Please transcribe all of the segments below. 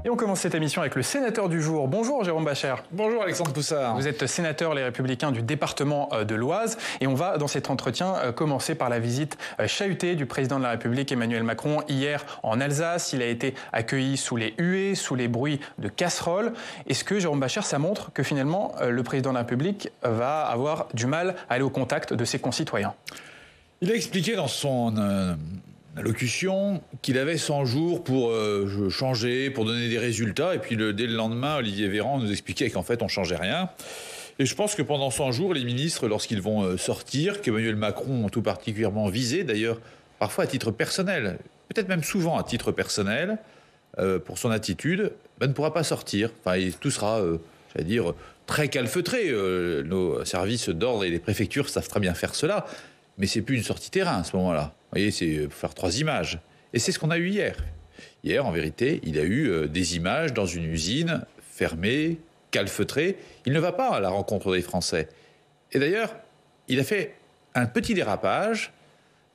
Et on commence cette émission avec le sénateur du jour. Bonjour Jérôme Bascher. Bonjour Alexandre Poussard. Vous êtes sénateur Les Républicains du département de l'Oise et on va dans cet entretien commencer par la visite chahutée du président de la République Emmanuel Macron hier en Alsace. Il a été accueilli sous les huées, sous les bruits de casseroles. Est-ce que Jérôme Bascher, ça montre que finalement le président de la République va avoir du mal à aller au contact de ses concitoyens? Il a expliqué dans son allocution qu'il avait 100 jours pour changer, pour donner des résultats. Et puis dès le lendemain, Olivier Véran nous expliquait qu'en fait, on ne changeait rien. Et je pense que pendant 100 jours, les ministres, lorsqu'ils vont sortir, qu'Emmanuel Macron a tout particulièrement visé, d'ailleurs, parfois à titre personnel, peut-être même souvent à titre personnel, pour son attitude, ne pourra pas sortir. Enfin, tout sera, j'allais dire, très calfeutré. Nos services d'ordre et les préfectures savent très bien faire cela. Mais c'est plus une sortie terrain à ce moment-là. Vous voyez, c'est pour faire 3 images. Et c'est ce qu'on a eu hier. Hier, en vérité, il a eu des images dans une usine fermée, calfeutrée. Il ne va pas à la rencontre des Français. Et d'ailleurs, il a fait un petit dérapage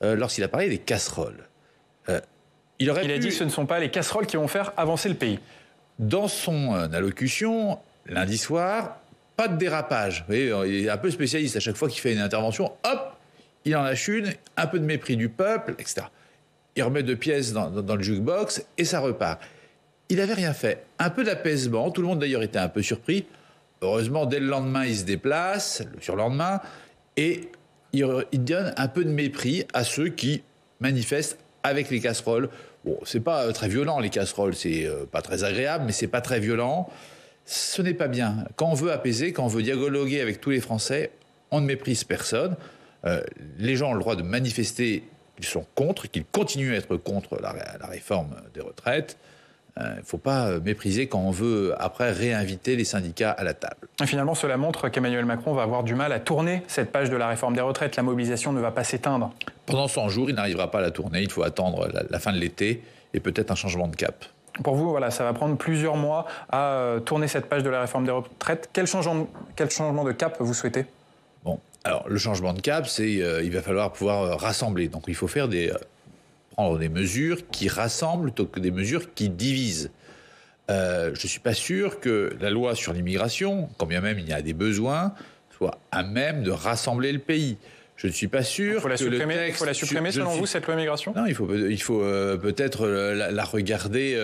lorsqu'il a parlé des casseroles. Il a dit que ce ne sont pas les casseroles qui vont faire avancer le pays. Dans son allocution, lundi soir, pas de dérapage. Vous voyez, il est un peu spécialiste à chaque fois qu'il fait une intervention. Hop, il en lâche une, un peu de mépris du peuple, etc. Il remet 2 pièces dans le jukebox et ça repart. Il n'avait rien fait. Un peu d'apaisement. Tout le monde d'ailleurs était un peu surpris. Heureusement, dès le lendemain, il se déplace, le surlendemain, et il donne un peu de mépris à ceux qui manifestent avec les casseroles. Bon, c'est pas très violent, les casseroles, c'est pas très agréable, mais c'est pas très violent. Ce n'est pas bien. Quand on veut apaiser, quand on veut dialoguer avec tous les Français, on ne méprise personne. Les gens ont le droit de manifester qu'ils sont contre, qu'ils continuent à être contre la réforme des retraites. Il ne faut pas mépriser quand on veut, après, réinviter les syndicats à la table. Et finalement, cela montre qu'Emmanuel Macron va avoir du mal à tourner cette page de la réforme des retraites. La mobilisation ne va pas s'éteindre. Pendant 100 jours, il n'arrivera pas à la tourner. Il faut attendre la fin de l'été et peut-être un changement de cap. Pour vous, voilà, ça va prendre plusieurs mois à tourner cette page de la réforme des retraites. Quel changement de cap vous souhaitez ? Bon, alors le changement de cap, c'est il va falloir pouvoir rassembler. Donc il faut faire prendre des mesures qui rassemblent plutôt que des mesures qui divisent. Je ne suis pas sûr que la loi sur l'immigration, quand bien même il y a des besoins, soit à même de rassembler le pays. Je ne suis pas sûr que le texte... Il faut la supprimer selon vous, cette loi immigration ? Non, il faut peut-être la regarder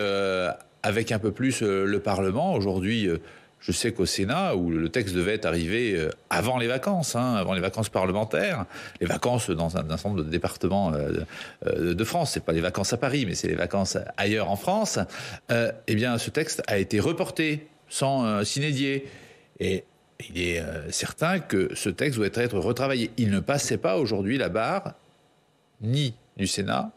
avec un peu plus le Parlement. Aujourd'hui, je sais qu'au Sénat, où le texte devait arriver avant les vacances parlementaires, les vacances dans un certain nombre de départements de France, c'est pas les vacances à Paris, mais c'est les vacances ailleurs en France, eh bien ce texte a été reporté sans s'inédier. Et il est certain que ce texte doit être retravaillé. Il ne passait pas aujourd'hui la barre ni du Sénat,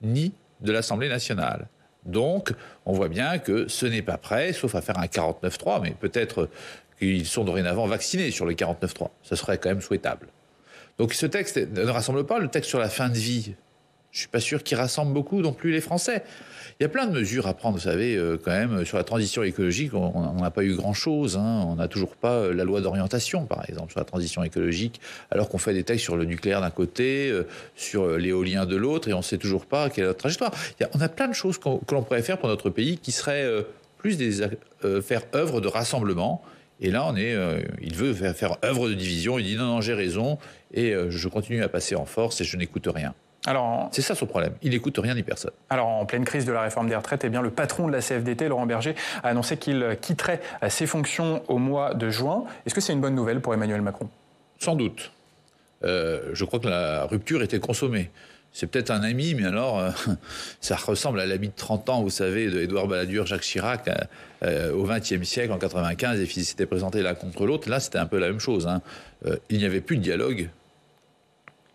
ni de l'Assemblée nationale. Donc, on voit bien que ce n'est pas prêt, sauf à faire un 49.3, mais peut-être qu'ils sont dorénavant vaccinés sur le 49.3. Ce serait quand même souhaitable. Donc ce texte ne rassemble pas le texte sur la fin de vie. Je ne suis pas sûr qu'il rassemble beaucoup non plus les Français. Il y a plein de mesures à prendre, vous savez, quand même, sur la transition écologique, on n'a pas eu grand-chose. On n'a toujours pas la loi d'orientation, par exemple, sur la transition écologique, alors qu'on fait des textes sur le nucléaire d'un côté, sur l'éolien de l'autre, et on ne sait toujours pas quelle est notre trajectoire. On a plein de choses que l'on pourrait faire pour notre pays qui seraient plus faire œuvre de rassemblement. Et là, il veut faire œuvre de division. Il dit non, j'ai raison, et je continue à passer en force et je n'écoute rien. C'est ça son problème. Il n'écoute rien ni personne. Alors, en pleine crise de la réforme des retraites, eh bien, le patron de la CFDT, Laurent Berger, a annoncé qu'il quitterait ses fonctions au mois de juin. Est-ce que c'est une bonne nouvelle pour Emmanuel Macron ? Sans doute. Je crois que la rupture était consommée. C'est peut-être un ami, mais alors, ça ressemble à l'ami de 30 ans, vous savez, d'Édouard Balladur, Jacques Chirac, au XXe siècle, en 1995, et ils s'étaient présentés l'un contre l'autre. Là, c'était un peu la même chose. Il n'y avait plus de dialogue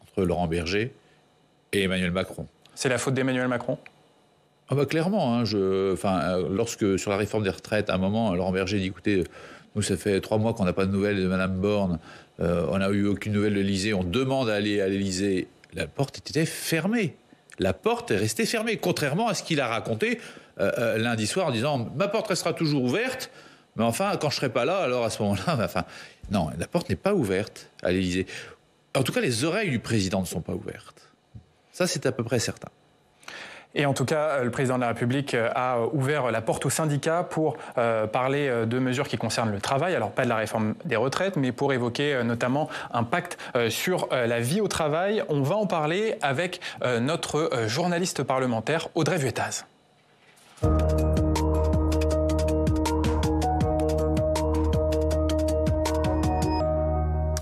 entre Laurent Berger et Emmanuel Macron. C'est la faute d'Emmanuel Macron ? Clairement. Lorsque, sur la réforme des retraites, à un moment, Laurent Berger dit, écoutez, nous, ça fait 3 mois qu'on n'a pas de nouvelles de Mme Borne, on n'a eu aucune nouvelle de l'Élysée, on demande à aller à l'Élysée. La porte était fermée. La porte est restée fermée, contrairement à ce qu'il a raconté lundi soir en disant « ma porte restera toujours ouverte, mais enfin, quand je ne serai pas là, alors à ce moment-là... » Non, la porte n'est pas ouverte à l'Élysée. En tout cas, les oreilles du président ne sont pas ouvertes. Ça, c'est à peu près certain. Et en tout cas, le président de la République a ouvert la porte aux syndicats pour parler de mesures qui concernent le travail. Alors pas de la réforme des retraites, mais pour évoquer notamment un pacte sur la vie au travail. On va en parler avec notre journaliste parlementaire Audrey Vuettaz.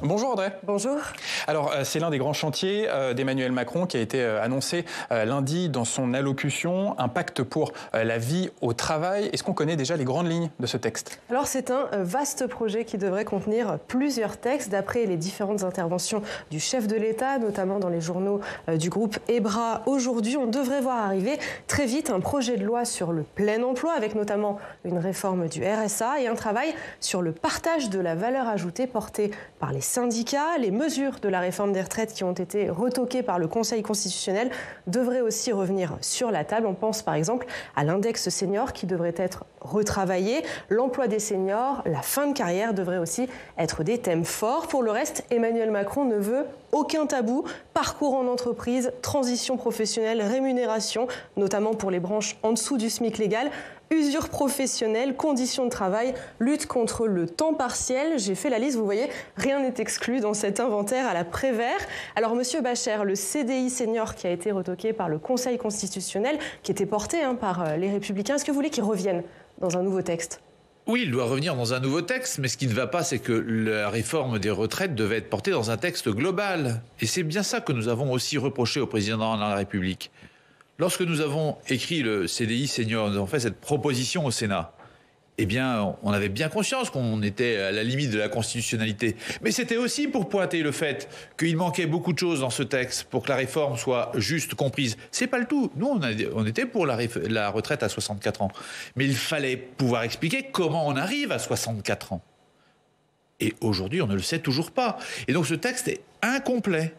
Bonjour Audrey. Bonjour. Alors c'est l'un des grands chantiers d'Emmanuel Macron qui a été annoncé lundi dans son allocution, un pacte pour la vie au travail. Est-ce qu'on connaît déjà les grandes lignes de ce texte? Alors c'est un vaste projet qui devrait contenir plusieurs textes d'après les différentes interventions du chef de l'État, notamment dans les journaux du groupe EBRA. Aujourd'hui, on devrait voir arriver très vite un projet de loi sur le plein emploi avec notamment une réforme du RSA et un travail sur le partage de la valeur ajoutée porté par les syndicats. Les mesures de la réforme des retraites qui ont été retoquées par le Conseil constitutionnel devraient aussi revenir sur la table. On pense par exemple à l'index senior qui devrait être retravaillé. L'emploi des seniors, la fin de carrière devraient aussi être des thèmes forts. Pour le reste, Emmanuel Macron ne veut aucun tabou. Parcours en entreprise, transition professionnelle, rémunération, notamment pour les branches en dessous du SMIC légal. Usure professionnelle, conditions de travail, lutte contre le temps partiel. J'ai fait la liste, vous voyez, rien n'est exclu dans cet inventaire à la Prévert. Alors, Monsieur Bacher, le CDI senior qui a été retoqué par le Conseil constitutionnel, qui était porté par les Républicains, est-ce que vous voulez qu'il revienne dans un nouveau texte ? Oui, il doit revenir dans un nouveau texte, mais ce qui ne va pas, c'est que la réforme des retraites devait être portée dans un texte global. Et c'est bien ça que nous avons aussi reproché au président de la République. Lorsque nous avons écrit le CDI senior, nous avons fait cette proposition au Sénat, eh bien, on avait bien conscience qu'on était à la limite de la constitutionnalité. Mais c'était aussi pour pointer le fait qu'il manquait beaucoup de choses dans ce texte pour que la réforme soit juste comprise. C'est pas le tout. Nous, on était pour la retraite à 64 ans. Mais il fallait pouvoir expliquer comment on arrive à 64 ans. Et aujourd'hui, on ne le sait toujours pas. Et donc, ce texte est incomplet.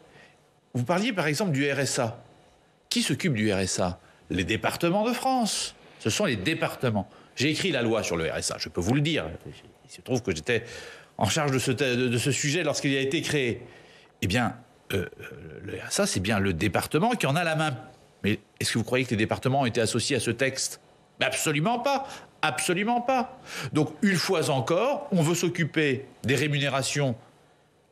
Vous parliez, par exemple, du RSA. Qui s'occupe du RSA? Les départements de France. Ce sont les départements. J'ai écrit la loi sur le RSA, je peux vous le dire. Il se trouve que j'étais en charge de ce sujet lorsqu'il a été créé. Eh bien, le RSA, c'est bien le département qui en a la main. Mais est-ce que vous croyez que les départements ont été associés à ce texte? Absolument pas. Absolument pas. Donc, une fois encore, on veut s'occuper des rémunérations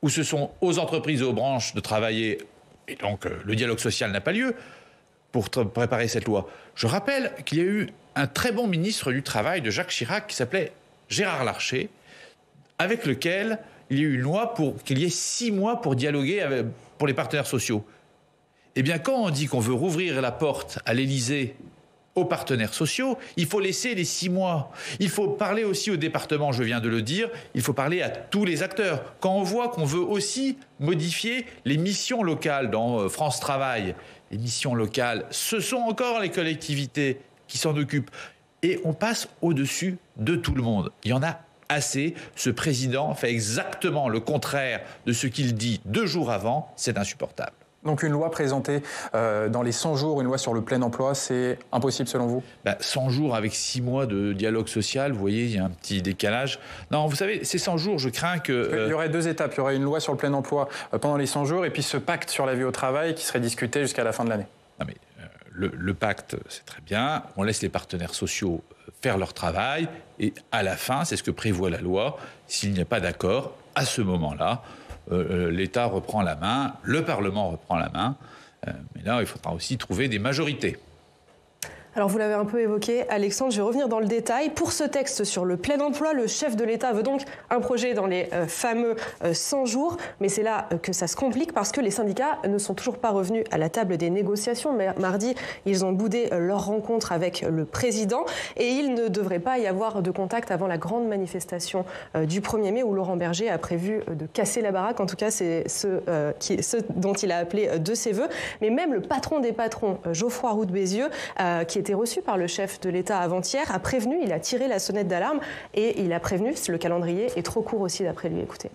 où ce sont aux entreprises et aux branches de travailler, et donc le dialogue social n'a pas lieu pour préparer cette loi. Je rappelle qu'il y a eu un très bon ministre du Travail de Jacques Chirac qui s'appelait Gérard Larcher, avec lequel il y a eu une loi pour qu'il y ait 6 mois pour dialoguer pour les partenaires sociaux. Eh bien, quand on dit qu'on veut rouvrir la porte à l'Élysée aux partenaires sociaux, il faut laisser les 6 mois. Il faut parler aussi au département, je viens de le dire, il faut parler à tous les acteurs. Quand on voit qu'on veut aussi modifier les missions locales dans France Travail, les missions locales, ce sont encore les collectivités qui s'en occupent. Et on passe au-dessus de tout le monde. Il y en a assez. Ce président fait exactement le contraire de ce qu'il dit 2 jours avant. C'est insupportable. Donc une loi présentée dans les 100 jours, une loi sur le plein emploi, c'est impossible selon vous? 100 jours avec 6 mois de dialogue social, vous voyez, il y a un petit décalage. Non, vous savez, ces 100 jours, je crains que... Il y aurait 2 étapes. Il y aurait une loi sur le plein emploi pendant les 100 jours et puis ce pacte sur la vie au travail qui serait discuté jusqu'à la fin de l'année. Non mais le pacte, c'est très bien. On laisse les partenaires sociaux faire leur travail et à la fin, c'est ce que prévoit la loi. S'il n'y a pas d'accord, à ce moment-là, l'État reprend la main, le Parlement reprend la main, mais là, il faudra aussi trouver des majorités. Alors vous l'avez un peu évoqué, Alexandre, je vais revenir dans le détail. Pour ce texte sur le plein emploi, le chef de l'État veut donc un projet dans les fameux 100 jours. Mais c'est là que ça se complique parce que les syndicats ne sont toujours pas revenus à la table des négociations. Mardi, ils ont boudé leur rencontre avec le président et il ne devrait pas y avoir de contact avant la grande manifestation du 1er mai où Laurent Berger a prévu de casser la baraque. En tout cas, c'est ce dont il a appelé de ses voeux. Mais même le patron des patrons, Geoffroy Roux de Bézieux, qui été reçu par le chef de l'État avant-hier, a prévenu, il a tiré la sonnette d'alarme et il a prévenu, le calendrier est trop court aussi d'après lui. Écoutez.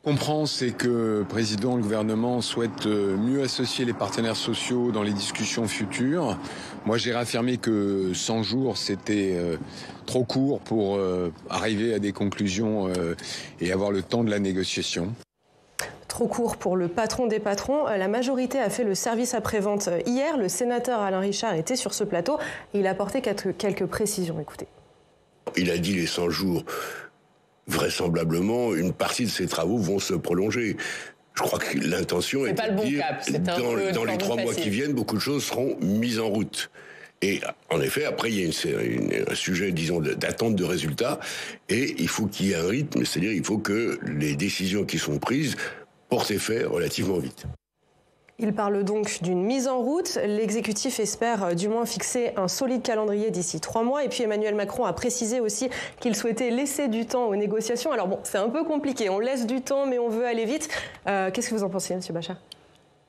Comprend, c'est que le président, le gouvernement souhaite mieux associer les partenaires sociaux dans les discussions futures. Moi, j'ai réaffirmé que 100 jours, c'était trop court pour arriver à des conclusions et avoir le temps de la négociation. trop court pour le patron des patrons. La majorité a fait le service après-vente hier. Le sénateur Alain Richard était sur ce plateau et il a apporté quelques précisions. Écoutez. Il a dit les 100 jours. Vraisemblablement, une partie de ces travaux vont se prolonger. Je crois que l'intention est de dire, dans les 3 mois qui viennent, beaucoup de choses seront mises en route. Et en effet, après, il y a un sujet, disons, d'attente de résultats, et il faut qu'il y ait un rythme, c'est-à-dire il faut que les décisions qui sont prises portent effet relativement vite. Il parle donc d'une mise en route. L'exécutif espère du moins fixer un solide calendrier d'ici 3 mois. Et puis Emmanuel Macron a précisé aussi qu'il souhaitait laisser du temps aux négociations. Alors bon, c'est un peu compliqué. On laisse du temps, mais on veut aller vite. Qu'est-ce que vous en pensez, M. Bachat?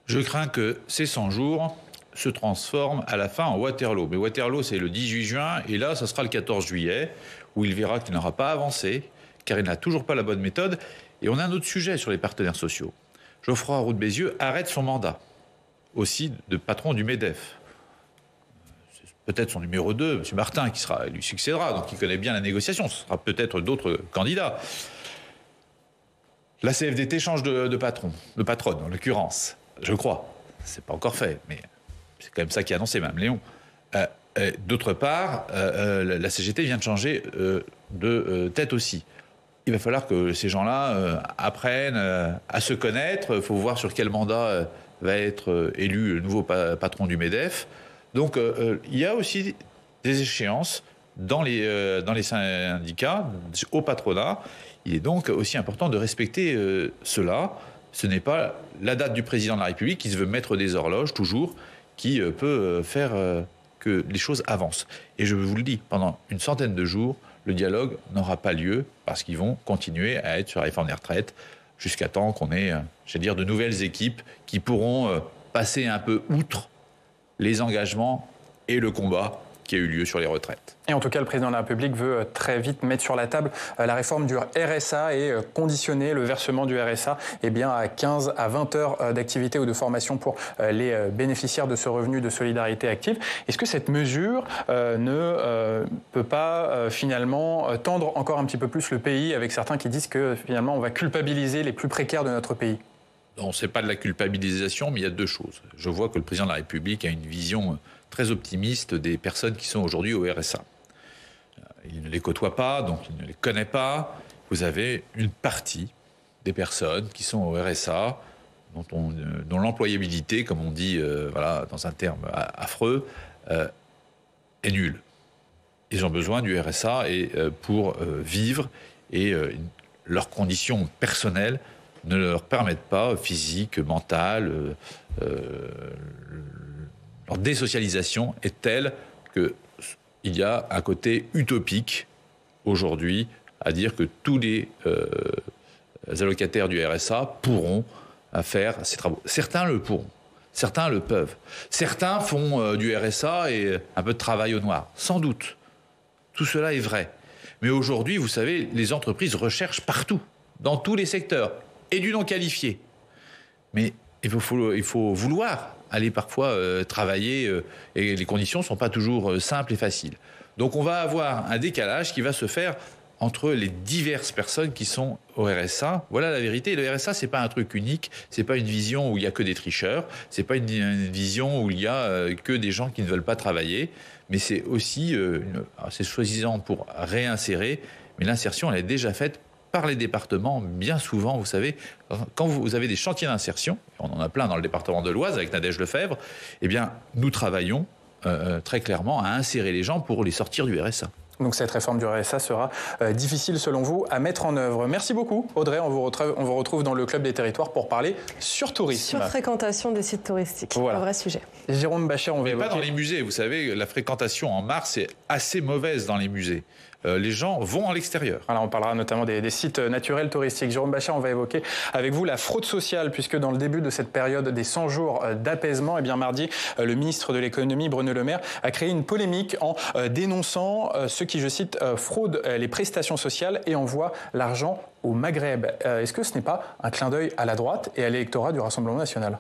Je crains que ces 100 jours se transforment à la fin en Waterloo. Mais Waterloo, c'est le 18 juin. Et là, ça sera le 14 juillet, où il verra qu'il n'aura pas avancé, car il n'a toujours pas la bonne méthode. Et on a un autre sujet sur les partenaires sociaux. Geoffroy Roux de Bézieux arrête son mandat, aussi de patron du MEDEF. C'est peut-être son numéro 2, M. Martin, qui lui succédera, donc il connaît bien la négociation. Ce sera peut-être d'autres candidats. La CFDT change de patron, de patronne en l'occurrence, je crois. C'est pas encore fait, mais c'est quand même ça qui est annoncé, Mme Léon. D'autre part, la CGT vient de changer de tête aussi. Il va falloir que ces gens-là apprennent à se connaître. Il faut voir sur quel mandat va être élu le nouveau patron du MEDEF. Donc, il y a aussi des échéances dans les syndicats, au patronat. Il est donc aussi important de respecter cela. Ce n'est pas la date du président de la République qui se veut mettre des horloges, toujours, qui peut faire que les choses avancent. Et je vous le dis, pendant une centaine de jours, le dialogue n'aura pas lieu parce qu'ils vont continuer à être sur la réforme des retraites jusqu'à temps qu'on ait, j'allais dire, de nouvelles équipes qui pourront passer un peu outre les engagements et le combat qui a eu lieu sur les retraites. Et en tout cas, le président de la République veut très vite mettre sur la table la réforme du RSA et conditionner le versement du RSA à 15 à 20 heures d'activité ou de formation pour les bénéficiaires de ce revenu de solidarité active. Est-ce que cette mesure ne peut pas finalement tendre encore un petit peu plus le pays, avec certains qui disent que finalement on va culpabiliser les plus précaires de notre pays? Non, ce n'est pas de la culpabilisation, mais il y a 2 choses. Je vois que le président de la République a une vision très optimiste des personnes qui sont aujourd'hui au RSA. Il ne les côtoie pas, donc il ne les connaît pas. Vous avez une partie des personnes qui sont au RSA, dont l'employabilité, comme on dit dans un terme affreux, est nulle. Ils ont besoin du RSA pour vivre, et leurs conditions personnelles ne leur permettent pas, physique, mentale, leur désocialisation est telle qu'il y a un côté utopique aujourd'hui à dire que tous les allocataires du RSA pourront faire ces travaux. Certains le pourront, certains le peuvent. Certains font du RSA et un peu de travail au noir, sans doute. Tout cela est vrai. Mais aujourd'hui, vous savez, les entreprises recherchent partout, dans tous les secteurs, et du non qualifié. Mais il faut vouloir aller parfois travailler, et les conditions ne sont pas toujours simples et faciles. Donc on va avoir un décalage qui va se faire entre les diverses personnes qui sont au RSA. Voilà la vérité. Le RSA, c'est pas un truc unique, c'est pas une vision où il y a que des tricheurs, c'est pas une vision où il y a que des gens qui ne veulent pas travailler, mais c'est aussi, c'est soi-disant pour réinsérer, mais l'insertion, elle est déjà faite par les départements, bien souvent, vous savez, quand vous avez des chantiers d'insertion, on en a plein dans le département de l'Oise avec Nadège Lefebvre, eh bien, nous travaillons très clairement à insérer les gens pour les sortir du RSA. Donc cette réforme du RSA sera difficile, selon vous, à mettre en œuvre. Merci beaucoup, Audrey. On vous retrouve dans le Club des Territoires pour parler sur tourisme. Sur fréquentation des sites touristiques, voilà. Un vrai sujet. Jérôme Bachat, on va évoquer... pas dans les musées, vous savez, la fréquentation en mars est assez mauvaise dans les musées. Les gens vont à l'extérieur. Alors on parlera notamment des sites naturels touristiques. Jérôme Bachat, on va évoquer avec vous la fraude sociale, puisque dans le début de cette période des 100 jours d'apaisement, mardi, le ministre de l'économie, Bruno Le Maire, a créé une polémique en dénonçant ceux qui, je cite, fraudent les prestations sociales et envoient l'argent au Maghreb. Est-ce que ce n'est pas un clin d'œil à la droite et à l'électorat du Rassemblement national ?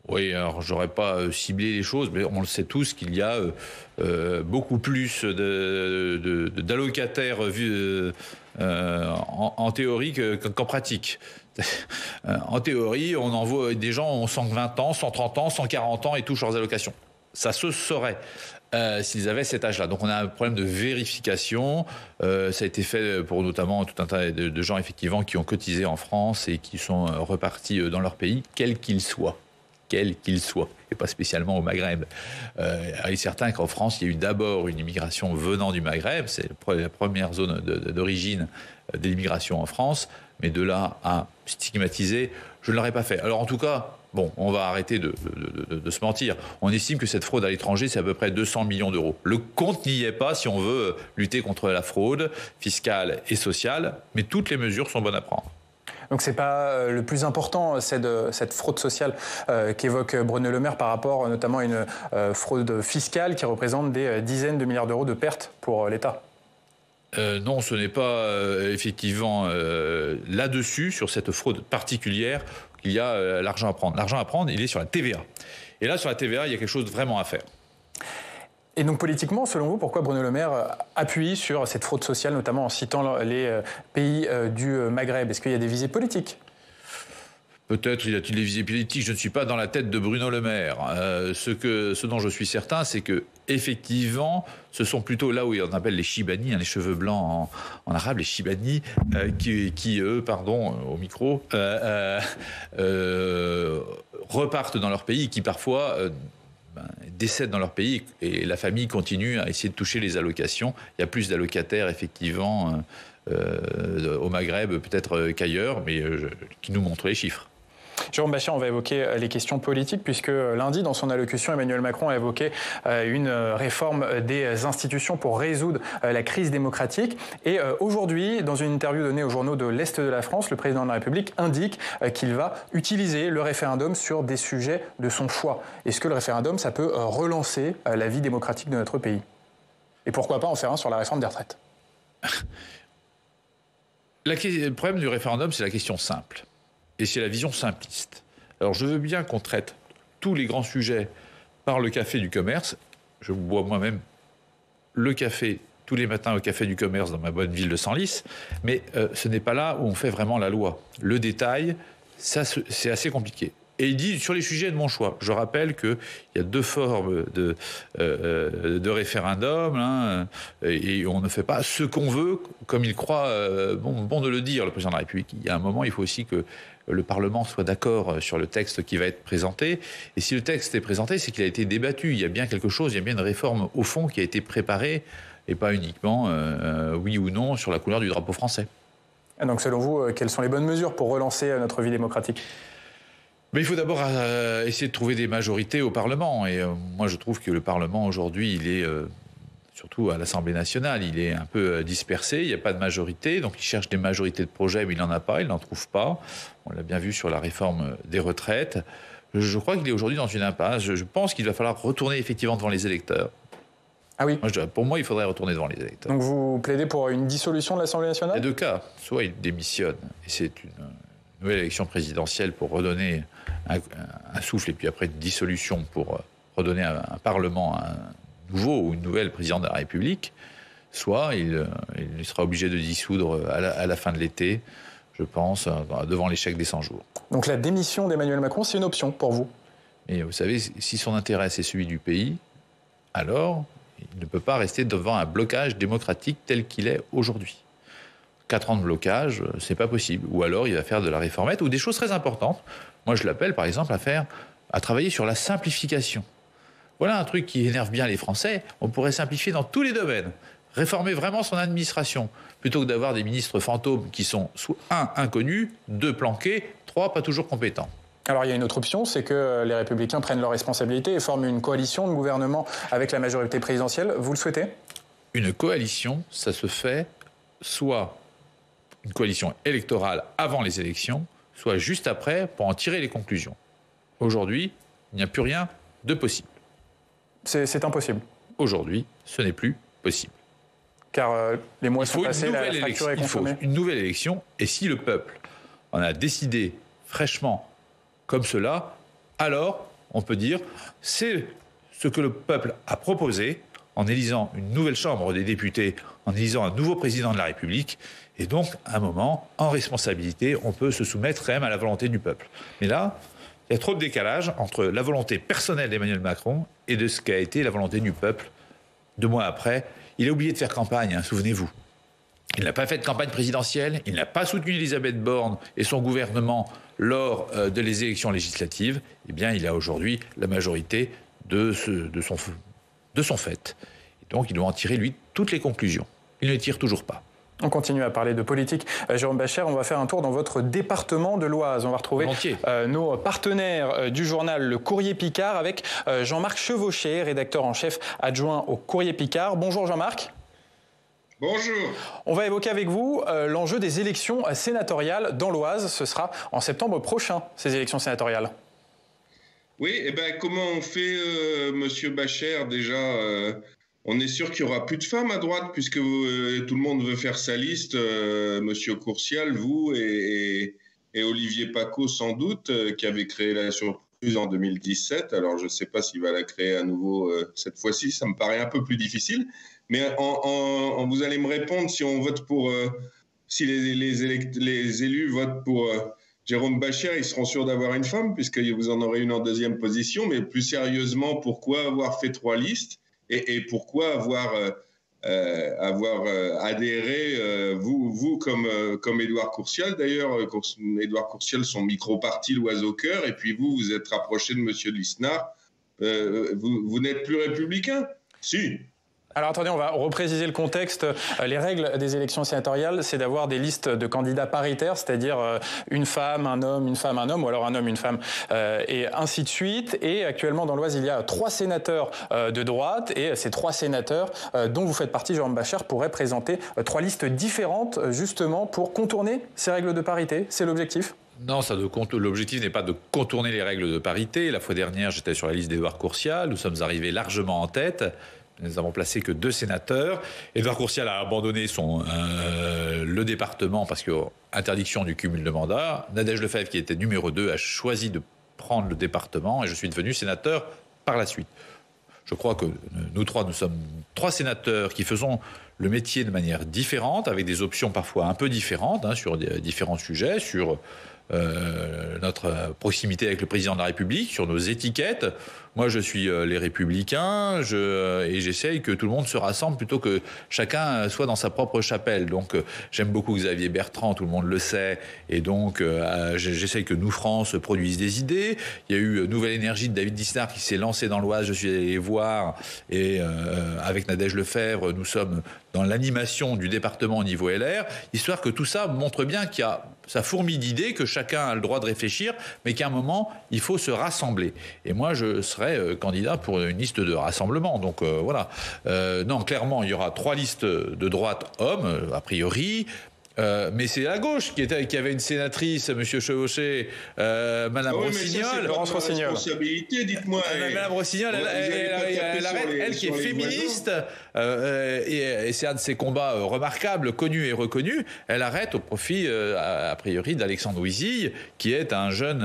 Oui, alors j'aurais pas ciblé les choses, mais on le sait tous qu'il y a beaucoup plus d'allocataires en théorie qu'en pratique. En théorie, on envoie des gens ont 120 ans, 130 ans, 140 ans et touchent leurs allocations. Ça se saurait s'ils avaient cet âge-là. Donc on a un problème de vérification. Ça a été fait pour notamment tout un tas de gens effectivement qui ont cotisé en France et qui sont repartis dans leur pays, quel qu'il soit, et pas spécialement au Maghreb. Il est certain qu'en France, il y a eu d'abord une immigration venant du Maghreb, c'est la première zone d'origine de l'immigration en France, mais de là à stigmatiser, je ne l'aurais pas fait. Alors en tout cas, bon, on va arrêter de se mentir. On estime que cette fraude à l'étranger, c'est à peu près 200 millions d'euros. Le compte n'y est pas si on veut lutter contre la fraude fiscale et sociale, mais toutes les mesures sont bonnes à prendre. Donc c'est pas le plus important, cette fraude sociale qu'évoque Bruno Le Maire par rapport notamment à une fraude fiscale qui représente des dizaines de milliards d'euros de pertes pour l'État. Non, ce n'est pas effectivement là-dessus, sur cette fraude particulière, qu'il y a l'argent à prendre. L'argent à prendre, il est sur la TVA. Et là, sur la TVA, il y a quelque chose de vraiment à faire. Et donc politiquement, selon vous, pourquoi Bruno Le Maire appuie sur cette fraude sociale, notamment en citant les pays du Maghreb? Est-ce qu'il y a des visées politiques? Peut-être y a-t-il des visées politiques. Je ne suis pas dans la tête de Bruno Le Maire. Ce dont je suis certain, c'est que effectivement, ce sont plutôt là où on appelle les Chibani, les cheveux blancs en arabe, les Chibani, qui eux, pardon, au micro, repartent dans leur pays, qui parfois décèdent dans leur pays, et la famille continue à essayer de toucher les allocations. Il y a plus d'allocataires, effectivement, au Maghreb, peut-être qu'ailleurs, mais qui nous montrent les chiffres. Jérôme Bascher, on va évoquer les questions politiques, puisque lundi, dans son allocution, Emmanuel Macron a évoqué une réforme des institutions pour résoudre la crise démocratique. Et aujourd'hui, dans une interview donnée aux journaux de l'Est de la France, le président de la République indique qu'il va utiliser le référendum sur des sujets de son choix. Est-ce que le référendum, ça peut relancer la vie démocratique de notre pays? Et pourquoi pas en faire un sur la réforme des retraites? Le problème du référendum, c'est la question simple. Et c'est la vision simpliste. Alors je veux bien qu'on traite tous les grands sujets par le café du commerce. Je bois moi-même le café tous les matins au café du commerce dans ma bonne ville de Senlis. Mais ce n'est pas là où on fait vraiment la loi. Le détail, ça, c'est assez compliqué. Et il dit sur les sujets de mon choix. Je rappelle qu'il y a deux formes de référendum, hein, et on ne fait pas ce qu'on veut, comme il croit bon de le dire, le président de la République. Il y a un moment, il faut aussi que le Parlement soit d'accord sur le texte qui va être présenté. Et si le texte est présenté, c'est qu'il a été débattu. Il y a bien quelque chose, il y a bien une réforme au fond qui a été préparée, et pas uniquement oui ou non sur la couleur du drapeau français. Et donc selon vous, quelles sont les bonnes mesures pour relancer notre vie démocratique ? Mais il faut d'abord essayer de trouver des majorités au Parlement. Et moi, je trouve que le Parlement, aujourd'hui, il est, surtout à l'Assemblée nationale, il est un peu dispersé. Il n'y a pas de majorité. Donc, il cherche des majorités de projets, mais il n'en a pas. Il n'en trouve pas. On l'a bien vu sur la réforme des retraites. Je crois qu'il est aujourd'hui dans une impasse. Je pense qu'il va falloir retourner effectivement devant les électeurs. Ah oui. Pour moi, il faudrait retourner devant les électeurs. Donc, vous plaidez pour une dissolution de l'Assemblée nationale ? Il y a deux cas. Soit il démissionne, et c'est une nouvelle élection présidentielle pour redonner un souffle, et puis après une dissolution pour redonner un Parlement à un nouveau ou une nouvelle présidente de la République, soit il sera obligé de dissoudre à la fin de l'été, je pense, devant l'échec des 100 jours. Donc la démission d'Emmanuel Macron, c'est une option pour vous ? Mais vous savez, si son intérêt c'est celui du pays, alors il ne peut pas rester devant un blocage démocratique tel qu'il est aujourd'hui. 4 ans de blocage, c'est pas possible. Ou alors il va faire de la réformette ou des choses très importantes. Moi, je l'appelle, par exemple, à travailler sur la simplification. Voilà un truc qui énerve bien les Français. On pourrait simplifier dans tous les domaines. Réformer vraiment son administration. Plutôt que d'avoir des ministres fantômes qui sont, 1, inconnus, 2, planqués, 3, pas toujours compétents. Alors il y a une autre option, c'est que les Républicains prennent leurs responsabilités et forment une coalition de gouvernement avec la majorité présidentielle. Vous le souhaitez ? Une coalition, ça se fait soit une coalition électorale avant les élections, soit juste après pour en tirer les conclusions. Aujourd'hui, il n'y a plus rien de possible. C'est impossible. Aujourd'hui, ce n'est plus possible. Car les mois sont passés, la fracture est consommée. Il faut une nouvelle élection, et si le peuple en a décidé fraîchement comme cela, alors on peut dire, c'est ce que le peuple a proposé en élisant une nouvelle Chambre des députés, en élisant un nouveau président de la République. Et donc, à un moment, en responsabilité, on peut se soumettre quand même à la volonté du peuple. Mais là, il y a trop de décalage entre la volonté personnelle d'Emmanuel Macron et de ce qu'a été la volonté du peuple 2 mois après. Il a oublié de faire campagne, hein, souvenez-vous. Il n'a pas fait de campagne présidentielle, il n'a pas soutenu Elisabeth Borne et son gouvernement lors de les élections législatives. Eh bien, il a aujourd'hui la majorité de son fait. Et donc, il doit en tirer, lui, toutes les conclusions. Il ne les tire toujours pas. On continue à parler de politique. Jérôme Bascher, on va faire un tour dans votre département de l'Oise. On va retrouver nos partenaires du journal Le Courrier Picard avec Jean-Marc Chevauché, rédacteur en chef adjoint au Courrier Picard. Bonjour Jean-Marc. Bonjour. On va évoquer avec vous l'enjeu des élections sénatoriales dans l'Oise. Ce sera en septembre prochain, ces élections sénatoriales. Oui, et comment on fait, monsieur Bascher, déjà on est sûr qu'il n'y aura plus de femmes à droite, puisque tout le monde veut faire sa liste. Monsieur Courcial, vous et Olivier Paccaud, sans doute, qui avait créé la surprise en 2017. Alors, je ne sais pas s'il va la créer à nouveau cette fois-ci. Ça me paraît un peu plus difficile. Mais vous allez me répondre si on vote pour... si les élus votent pour Jérôme Bascher, ils seront sûrs d'avoir une femme, puisque vous en aurez une en deuxième position. Mais plus sérieusement, pourquoi avoir fait 3 listes et pourquoi avoir adhéré, vous comme Édouard Courcial, d'ailleurs, Édouard Courcial, son micro-parti l'Oise au cœur, et puis vous êtes rapproché de monsieur Lisnard, vous n'êtes plus républicain? Si. Alors attendez, on va repréciser le contexte. Les règles des élections sénatoriales, c'est d'avoir des listes de candidats paritaires, c'est-à-dire une femme, un homme, une femme, un homme, ou alors un homme, une femme, et ainsi de suite. Et actuellement, dans l'Oise, il y a 3 sénateurs de droite, et ces 3 sénateurs, dont vous faites partie, Jérôme Bascher, pourraient présenter 3 listes différentes, justement, pour contourner ces règles de parité. C'est l'objectif ? Non, l'objectif n'est pas de contourner les règles de parité. La fois dernière, j'étais sur la liste d'Édouard Courcial. Nous sommes arrivés largement en tête. Nous n'avons placé que 2 sénateurs. Édouard Courcial a abandonné le département parce que interdiction du cumul de mandats. Nadège Lefebvre, qui était numéro 2, a choisi de prendre le département et je suis devenu sénateur par la suite. Je crois que nous sommes 3 sénateurs qui faisons le métier de manière différente, avec des options parfois un peu différentes sur différents sujets, sur notre proximité avec le président de la République, sur nos étiquettes. Moi, je suis les Républicains et j'essaye que tout le monde se rassemble plutôt que chacun soit dans sa propre chapelle. Donc, j'aime beaucoup Xavier Bertrand, tout le monde le sait. Et donc, j'essaye que Nous France produise des idées. Il y a eu Nouvelle Énergie de David Lisnard qui s'est lancé dans l'Oise. Je suis allé les voir. Et avec Nadège Lefebvre, nous sommes dans l'animation du département au niveau LR, histoire que tout ça montre bien qu'il y a ça fourmille d'idées, que chacun a le droit de réfléchir, mais qu'à un moment, il faut se rassembler. Et moi, je serai candidat pour une liste de rassemblement. Donc voilà. Non, clairement, il y aura 3 listes de droite hommes, a priori. Mais c'est la gauche qui avait une sénatrice, monsieur Chevauché, madame Rossignol. Laurence Rossignol. Dites-moi. Madame Rossignol, elle qui est féministe, et c'est un de ses combats remarquables, connus et reconnus. Elle arrête au profit, a priori, d'Alexandre Ouizille, qui est un jeune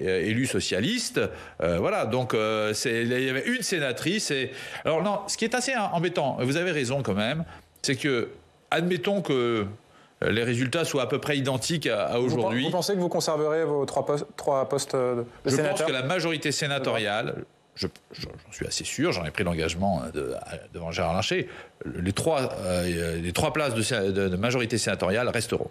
élu socialiste. Voilà, donc il y avait une sénatrice. Alors non, ce qui est assez embêtant, vous avez raison quand même, c'est que, admettons que les résultats soient à peu près identiques à aujourd'hui. Vous pensez que vous conserverez vos 3 postes de sénateur ? Je pense que la majorité sénatoriale, j'en suis assez sûr, j'en ai pris l'engagement devant Gérard Larcher, les 3 places de majorité sénatoriale resteront.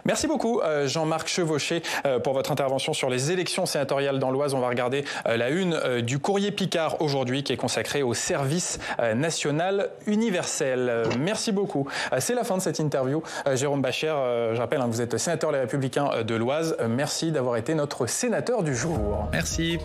Merci beaucoup Jean-Marc Chevauché pour votre intervention sur les élections sénatoriales dans l'Oise. On va regarder la une du Courrier Picard aujourd'hui qui est consacrée au service national universel. Merci beaucoup. C'est la fin de cette interview. Jérôme Bascher, je rappelle, vous êtes sénateur Les Républicains de l'Oise. Merci d'avoir été notre sénateur du jour. Merci.